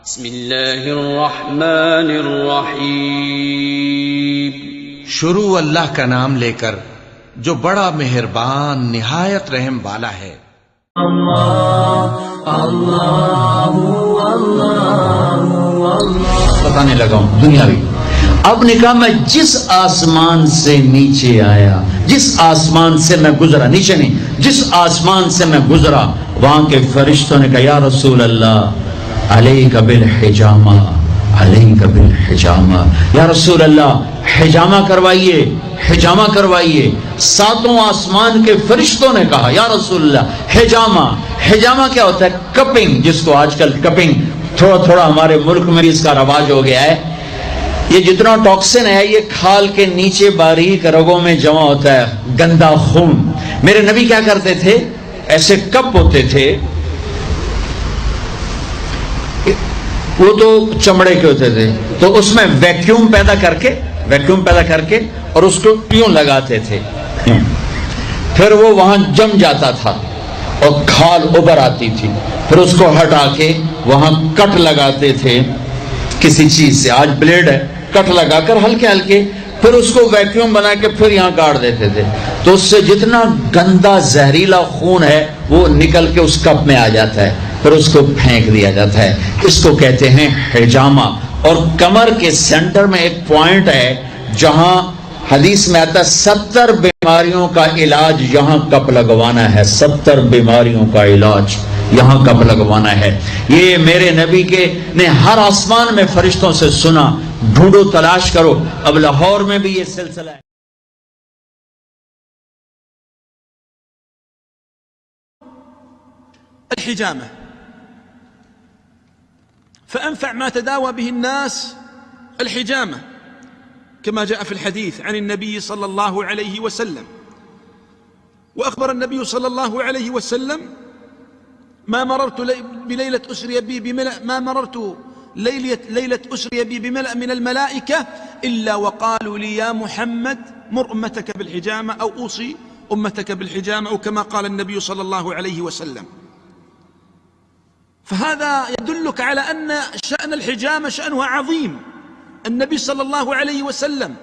بسم الله الرحمن الرحیم शुरू अल्लाह का नाम लेकर जो बड़ा मेहरबान निहायत रहम वाला है। बताने लगा हूं दुनियावी। अब ने कहा मैं जिस आसमान से नीचे आया, जिस आसमान से मैं गुजरा, नीचे नहीं, जिस आसमान से मैं गुजरा, वहां के फरिश्तों ने कहा या रसूल अल्लाह अलैका बिल हिजामा, अलैका बिल हिजामा, या रसूल अल्लाह हिजामा करवाइए, हिजामा करवाइए। सातों आसमान के फरिश्तों ने कहा या रसूल अल्लाह हिजामा। हिजामा क्या होता है? कपिंग, जिसको आजकल कपिंग थोड़ा थोड़ा हमारे मुल्क में भी इसका रवाज हो गया है। ये जितना टॉक्सिन है ये खाल के नीचे बारीक रगों में जमा होता है, गंदा खून। मेरे नबी क्या करते थे, ऐसे कप होते थे, वो तो चमड़े के होते थे, तो उसमें वैक्यूम पैदा करके और उसको यूं लगाते थे, फिर वो वहां जम जाता था और खाल उभर आती थी, फिर उसको हटा के वहां कट लगाते थे किसी चीज से, आज ब्लेड है, कट लगाकर हल्के हल्के, फिर उसको वैक्यूम बना के फिर यहां गाड़ देते थे। तो उससे जितना गंदा जहरीला खून है वो निकल के उस कप में आ जाता है, फिर उसको फेंक दिया जाता है। इसको कहते हैं हिजामा। और कमर के सेंटर में एक पॉइंट है जहां हदीस में आता है 70 बीमारियों का इलाज यहां कप लगवाना है, 70 बीमारियों का इलाज यहां कप लगवाना है। ये मेरे नबी के ने हर आसमान में फरिश्तों से सुना, ढूंढो तलाश करो। अब लाहौर में भी ये सिलसिला है। الحجامة، فأنفع ما تداوى به الناس الحجامة كما جاء في الحديث عن النبي صلى الله عليه وسلم. وأخبر النبي صلى الله عليه وسلم ما مررت بليلة أسري بي بملأ، ما مررت ليلة أسري بي بملأ من الملائكة إلا وقالوا لي يا محمد مر أمتك بالحجامة، أو أوصي أمتك بالحجامة، أو كما قال النبي صلى الله عليه وسلم. فهذا يدلك على أن شأن الحجامة شأنها عظيم. النبي صلى الله عليه وسلم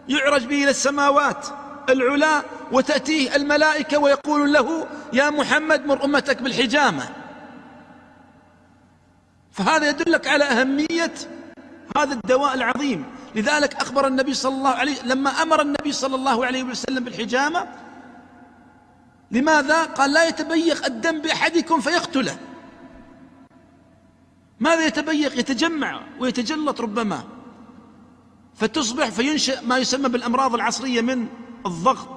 يعرج به إلى السماوات العلا وتأتيه الملائكة ويقول له يا محمد مر أمتك بالحجامة. فهذا يدلك على أهمية هذا الدواء العظيم. لذلك أخبر النبي صلى الله عليه وسلم لما أمر النبي صلى الله عليه وسلم بالحجامة، لماذا؟ قال لا يتبيق الدم بأحدكم فيقتله. ماذا يتبيق؟ يتجمع ويتجلط ربما، فتصبح فينشأ ما يسمى بالأمراض العصرية من الضغط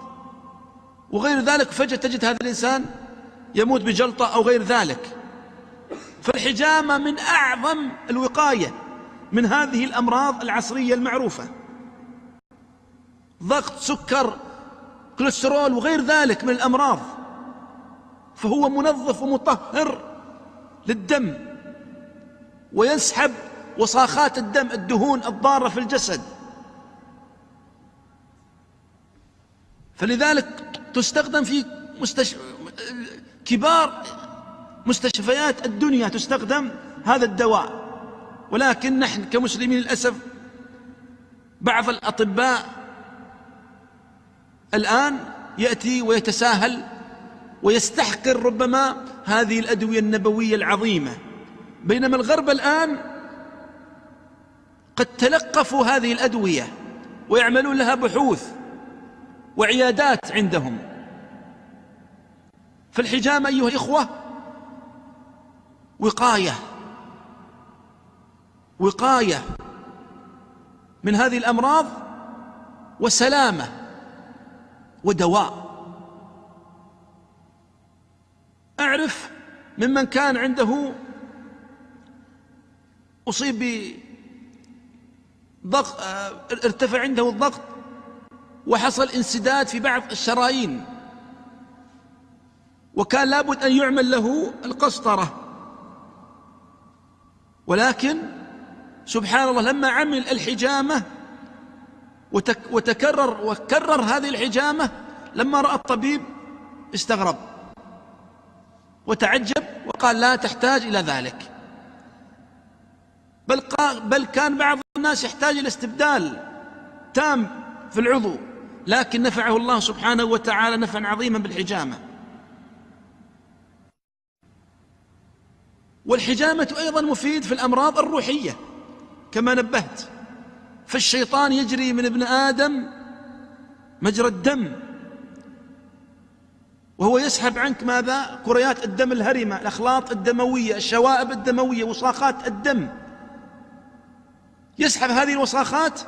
وغير ذلك، فجأة تجد هذا الإنسان يموت بجلطة أو غير ذلك. فالحجامة من أعظم الوقاية من هذه الأمراض العصرية المعروفة، ضغط، سكر، كوليسترول وغير ذلك من الأمراض. فهو منظف ومطهر للدم، ويسحب وصاخات الدم، الدهون الضارة في الجسد. فلذلك تستخدم في كبار مستشفيات الدنيا، تستخدم هذا الدواء. ولكن نحن كمسلمين للأسف بعض الأطباء الآن يأتي ويتساهل ويستحقر ربما هذه الأدوية النبوية العظيمة، بينما الغرب الآن قد تلقفوا هذه الأدوية ويعملون لها بحوث وعيادات عندهم. فالحجامة أيها الإخوة وقاية من هذه الأمراض، وسلامة، ودواء. أعرف ممن كان عنده أصيب بضغط، ارتفع عنده الضغط وحصل انسداد في بعض الشرايين، وكان لابد أن يعمل له القسطرة، ولكن سبحان الله لما عمل الحجامة وكرر هذه الحجامة، لما رأى الطبيب استغرب وتعجب وقال لا تحتاج إلى ذلك. بل كان بعض الناس يحتاج إلى استبدال تام في العضو، لكن نفعه الله سبحانه وتعالى نفعا عظيما بالحجامة. والحجامة أيضا مفيد في الأمراض الروحية كما نبهت، فالشيطان يجري من ابن آدم مجرى الدم، وهو يسحب عنك ماذا؟ كريات الدم الهرمة، الأخلاط الدموية، الشوائب الدموية، وصاخات الدم. يسحب هذه الوصاخات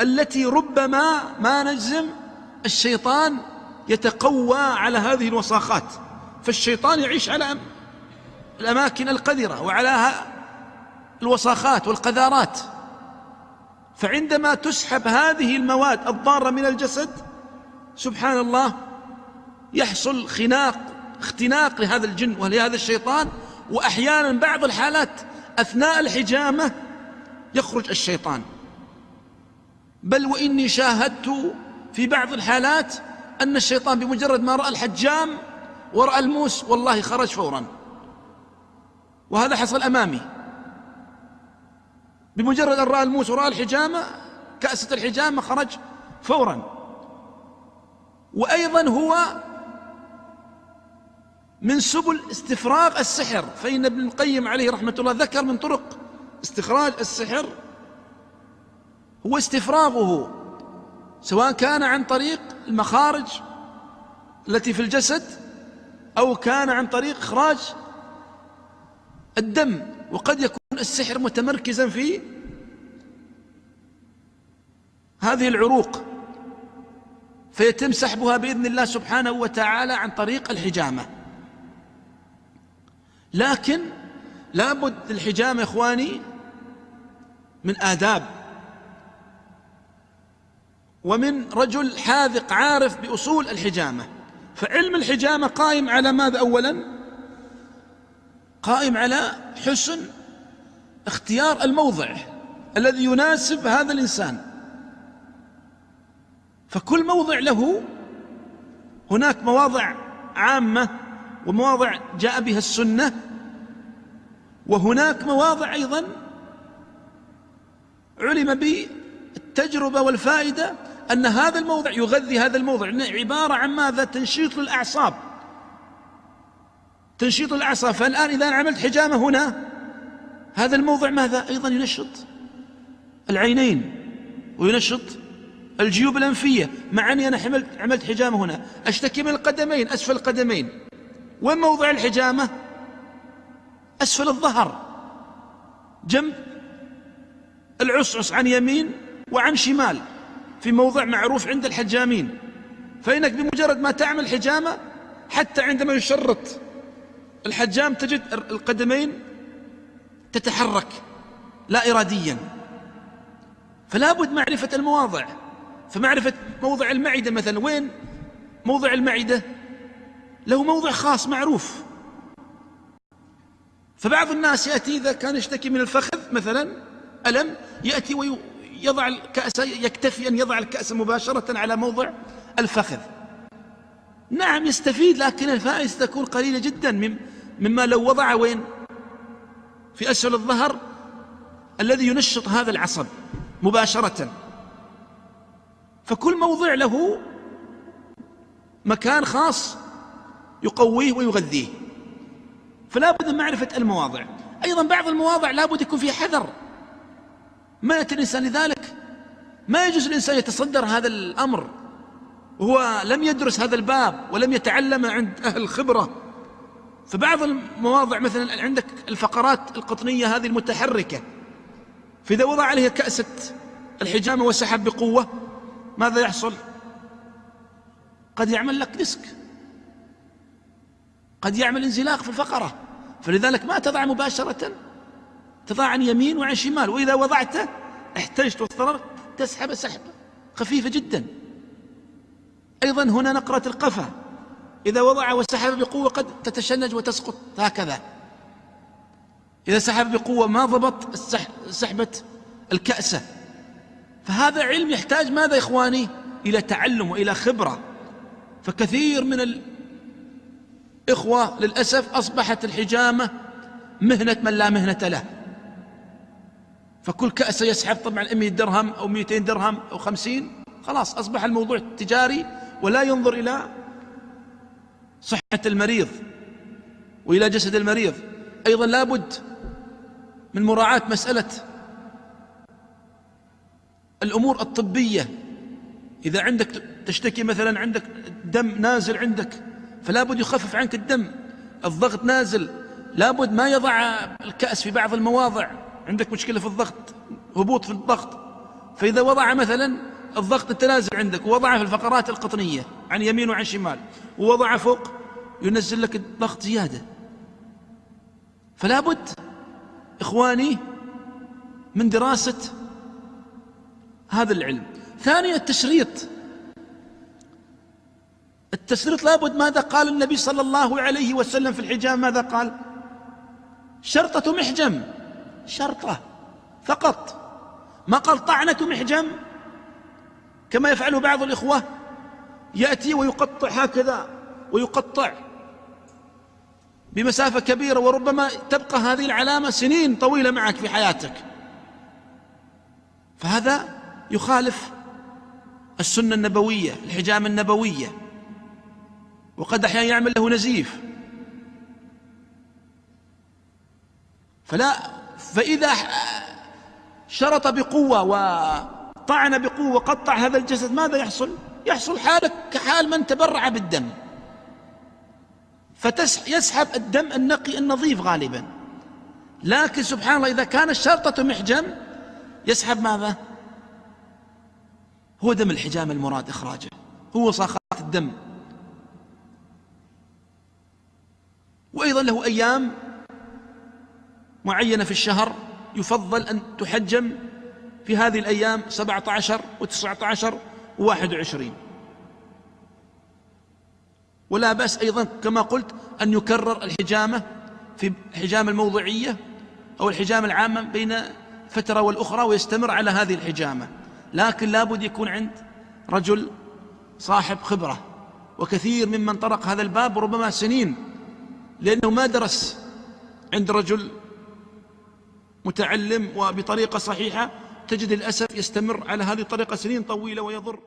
التي ربما ما نجزم الشيطان يتقوى على هذه الوصاخات، فالشيطان يعيش على الأماكن القذرة وعلى الوصاخات والقذارات. فعندما تسحب هذه المواد الضارة من الجسد سبحان الله يحصل اختناق لهذا الجن ولهذا الشيطان، وأحيانا بعض الحالات أثناء الحجامة يخرج الشيطان. بل وإني شاهدت في بعض الحالات أن الشيطان بمجرد ما رأى الحجام ورأى الموس والله خرج فورا، وهذا حصل أمامي. بمجرد أن رأى الموس ورأى الحجامة، كأسة الحجامة، خرج فورا. وأيضا هو من سبل استفراغ السحر، فإن ابن القيم عليه رحمة الله ذكر من طرق استخراج السحر هو استفراغه، سواء كان عن طريق المخارج التي في الجسد أو كان عن طريق إخراج الدم. وقد يكون السحر متمركزا في هذه العروق فيتم سحبها بإذن الله سبحانه وتعالى عن طريق الحجامة. لكن لابد الحجامة إخواني من آداب، ومن رجل حاذق عارف بأصول الحجامة. فعلم الحجامة قائم على ماذا؟ أولا قائم على حسن اختيار الموضع الذي يناسب هذا الإنسان. فكل موضع له، هناك مواضع عامة ومواضع جاء بها السنة، وهناك مواضع أيضا علم بالتجربة والفائدة أن هذا الموضع يغذي هذا الموضع، عبارة عن ماذا؟ تنشيط للأعصاب، تنشيط الأعصاب. فالآن إذا عملت حجامة هنا، هذا الموضع ماذا؟ أيضا ينشط العينين وينشط الجيوب الأنفية. مع أني أنا عملت حجامة هنا، أشتكي من القدمين، أسفل القدمين. وين موضع الحجامة؟ أسفل الظهر، جنب العصعص، عن يمين وعن شمال، في موضع معروف عند الحجامين. فإنك بمجرد ما تعمل حجامة، حتى عندما يشرط الحجام تجد القدمين تتحرك لا إراديا. فلا بد معرفة المواضع. فمعرفة موضع المعدة مثلا، وين موضع المعدة؟ له موضع خاص معروف. فبعض الناس يأتي إذا كان يشتكي من الفخذ مثلا ألم، يأتي ويضع الكأس، يكتفي أن يضع الكأس مباشرة على موضع الفخذ. نعم يستفيد، لكن الفائدة تكون قليلة جدا مما لو وضع وين؟ في أسفل الظهر الذي ينشط هذا العصب مباشرة. فكل موضع له مكان خاص يقويه ويغذيه. فلا بد من معرفة المواضع. أيضا بعض المواضع لا بد يكون فيها حذر، ما يأتي الإنسان. لذلك ما يجوز الإنسان يتصدر هذا الأمر وهو لم يدرس هذا الباب ولم يتعلم عند أهل الخبرة. فبعض المواضع مثلا عندك الفقرات القطنية هذه المتحركة، فإذا وضع عليها كأسة الحجامة وسحب بقوة ماذا يحصل؟ قد يعمل لك ديسك، قد يعمل انزلاق في الفقرة. فلذلك ما تضع مباشرة، تضع عن يمين وعن شمال، وإذا وضعته احتجت واضطررت تسحب سحبة خفيفة جدا. أيضا هنا نقرة القفا، إذا وضع وسحب بقوة قد تتشنج وتسقط هكذا. إذا سحب بقوة ما ضبط سحبة الكأسة. فهذا علم يحتاج ماذا يا إخواني؟ إلى تعلم وإلى خبرة. فكثير من الإخوة للأسف أصبحت الحجامة مهنة من لا مهنة له، فكل كأس يسحب طبعا 100 درهم أو 200 درهم أو 50، خلاص أصبح الموضوع تجاري ولا ينظر إلى صحة المريض وإلى جسد المريض. أيضا لابد من مراعاة مسألة الأمور الطبية. إذا عندك تشتكي مثلا عندك دم نازل عندك، فلا بد يخفف عنك الدم. الضغط نازل، لابد ما يضع الكأس في بعض المواضع. عندك مشكلة في الضغط، هبوط في الضغط، فإذا وضع مثلا الضغط التنازل عندك ووضعه في الفقرات القطنية عن يمين وعن شمال ووضعه فوق، ينزل لك الضغط زيادة. فلا بد إخواني من دراسة هذا العلم. ثانيا التشريط لابد. ماذا قال النبي صلى الله عليه وسلم في الحجام؟ ماذا قال؟ شرطة محجم، شرطة فقط، ما قال طعنة محجم كما يفعله بعض الإخوة، يأتي ويقطع هكذا ويقطع بمسافة كبيرة، وربما تبقى هذه العلامة سنين طويلة معك في حياتك. فهذا يخالف السنة النبوية، الحجام النبوية، وقد أحيانا يعمل له نزيف. فإذا شرط بقوة وطعن بقوة وقطع هذا الجسد، ماذا يحصل؟ يحصل حالك كحال من تبرع بالدم، فيسحب الدم النقي النظيف غالبا. لكن سبحان الله إذا كان الشرطة محجم يسحب ماذا؟ هو دم الحجام المراد إخراجه، هو صاخات الدم. وأيضا له أيام معينة في الشهر يفضل أن تحجم في هذه الأيام، 17 و19 و21. ولا بأس أيضا كما قلت أن يكرر الحجامة في الحجامة الموضعية أو الحجامة العامة بين فترة والأخرى، ويستمر على هذه الحجامة. لكن لابد يكون عند رجل صاحب خبرة، وكثير ممن طرق هذا الباب ربما سنين لأنه ما درس عند رجل متعلم وبطريقة صحيحة، تجد للأسف يستمر على هذه الطريقة سنين طويلة ويضر.